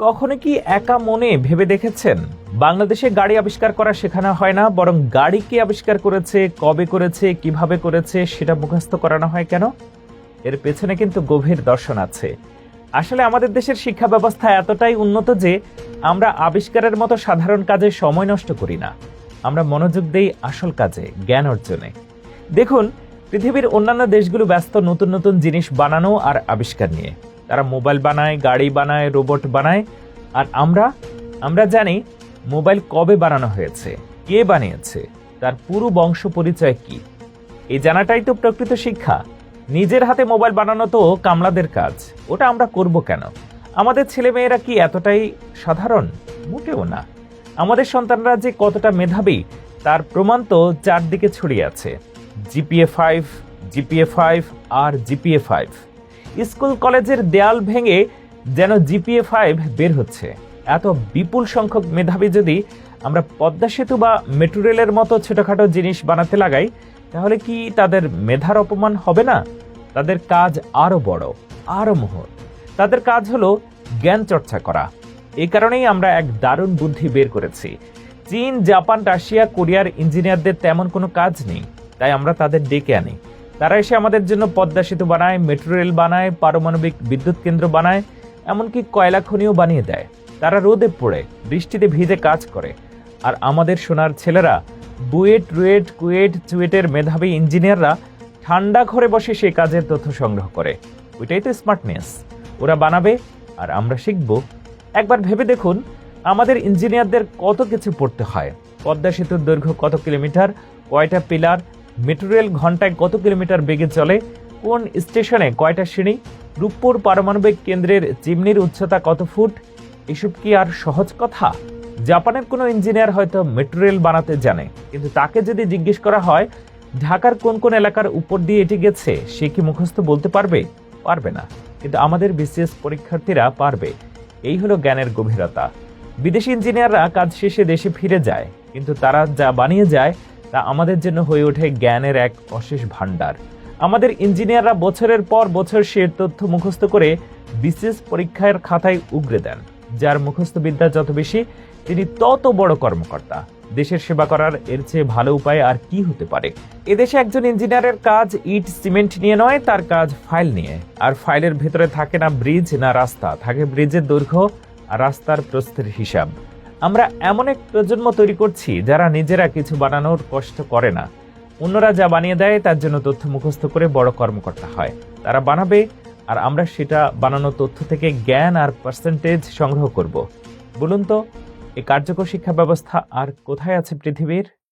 কখনো কি একা মনে ভেবে দেখেছেন বাংলাদেশে গাড়ি আবিষ্কার করা শেখানো হয় না, বরং গাড়ি কে আবিষ্কার করেছে, কবে করেছে, কিভাবে করেছে সেটা মুখস্থ করানো হয় কেন? এর পেছনে কিন্তু গভীর দর্শন আছে। আসলে আমাদের দেশের শিক্ষা ব্যবস্থা এতটাই উন্নত যে আমরা আবিষ্কারের মতো সাধারণ কাজে সময় নষ্ট করি না, আমরা মনোযোগ দেই আসল কাজে, জ্ঞান অর্জনে। দেখুন, পৃথিবীর অন্যান্য দেশগুলো ব্যস্ত নতুন নতুন জিনিস বানানো আর আবিষ্কার নিয়ে। তারা মোবাইল বানায়, গাড়ি বানায়, রোবট বানায়। আর আমরা জানি মোবাইল কবে বানানো হয়েছে, কে বানিয়েছে, তার পুরো বংশ পরিচয় কি। এই জানাটাই তো প্রকৃত শিক্ষা। নিজের হাতে মোবাইল বানানো তো কামলাদের কাজ, ওটা আমরা করব কেন? আমাদের ছেলেমেয়েরা কি এতটাই সাধারণ? মোটেও না। আমাদের সন্তানরা যে কতটা মেধাবী তার প্রমাণ তো চারদিকে ছড়িয়ে আছে। জিপিএ 5 আর জিপিএ 5। স্কুল কলেজের দেয়াল ভেঙে যেন জিপিএ 5 বের হচ্ছে। এত বিপুল সংখ্যক মেধাবী যদি আমরা পদ্মা সেতু বা মেট্রো রেলের মতো ছোটখাটো জিনিস বানাতে লাগাই, তাহলে কি তাদের মেধার অপমান হবে না? তাদের কাজ আরো বড়, আরো মহৎ। তাদের কাজ হলো জ্ঞান চর্চা করা। এই কারণেই আমরা এক দারুণ বুদ্ধি বের করেছি। চীন, জাপান, রাশিয়া, কোরিয়ার ইঞ্জিনিয়ারদের তেমন কোনো কাজ নেই, তাই আমরা তাদের ডেকে আনি। তারা এসে আমাদের জন্য পদ্মা সেতু বানায়, মেট্রো রেল বানায়, পারমাণবিক বিদ্যুৎ কেন্দ্র বানায়, এমনকি কয়লা খনিও বানিয়ে দেয়। তারা রোদে পড়ে, বৃষ্টিতে ভিজে কাজ করে। আর আমাদের সোনার ছেলেরা, বুয়েট, রুয়েট, কুয়েট, চুয়েটের মেধাবী ইঞ্জিনিয়াররা ঠান্ডা ঘরে বসে সেই কাজের তথ্য সংগ্রহ করে। ওইটাই তো স্মার্টনেস। ওরা বানাবে আর আমরা শিখব। একবার ভেবে দেখুন, আমাদের ইঞ্জিনিয়ারদের কত কিছু পড়তে হয়। পদ্মা সেতুর দৈর্ঘ্য কত কিলোমিটার, কয়টা পিলার, মেট্রো রেল ঘন্টায় কত কিলোমিটার বেগে চলে, কোন স্টেশনে কয়টা সিঁড়ি, রূপপুর পারমাণবিক কেন্দ্রের চিমনির উচ্চতা কত ফুট। এসব কি আর সহজ কথা? জাপানের কোনো ইঞ্জিনিয়ার হয়তো মেট্রো রেল বানাতে জানে, কিন্তু তাকে যদি জিজ্ঞেস করা হয় ঢাকার কোন কোন এলাকার উপর দিয়ে এটি গেছে, সে কি মুখস্থ বলতে পারবে? পারবে না। কিন্তু আমাদের বিসিএস পরীক্ষার্থীরা পারবে। এই হলো জ্ঞানের গভীরতা। বিদেশি ইঞ্জিনিয়াররা কাজ শেষে দেশে ফিরে যায়, কিন্তু তারা যা বানিয়ে যায় তা আমাদের জন্য হয়ে ওঠে জ্ঞানের এক অশেষ ভাণ্ডার। আমাদের ইঞ্জিনিয়াররা বছরের পর বছর সে তথ্য মুখস্থ করে বিসিএস পরীক্ষার খাতায় উগরে দেন। যার মুখস্থ বিদ্যা যত বেশি, তিনি তত বড় কর্মকর্তা। দেশের সেবা করার এর চেয়ে ভালো উপায় আর কি হতে পারে? এদেশে একজন ইঞ্জিনিয়ারের কাজ ইট সিমেন্ট নিয়ে নয়, তার কাজ ফাইল নিয়ে। আর ফাইলের ভেতরে থাকে না ব্রিজ না রাস্তা, থাকে ব্রিজের দৈর্ঘ্য আর রাস্তার প্রস্থের হিসাব। আমরা এমন এক প্রজন্ম তৈরি করছি যারা নিজেরা কিছু বানানোর কষ্ট করে না। অন্যরা যা বানিয়ে দেয় তার জন্য তথ্য মুখস্থ করে বড় কর্মকর্তা হয়। তারা বানাবে আর আমরা সেটা বানানো তথ্য থেকে জ্ঞান আর পার্সেন্টেজ সংগ্রহ করব। বলুন তো, এই কার্যকর শিক্ষা ব্যবস্থা আর কোথায় আছে পৃথিবীর?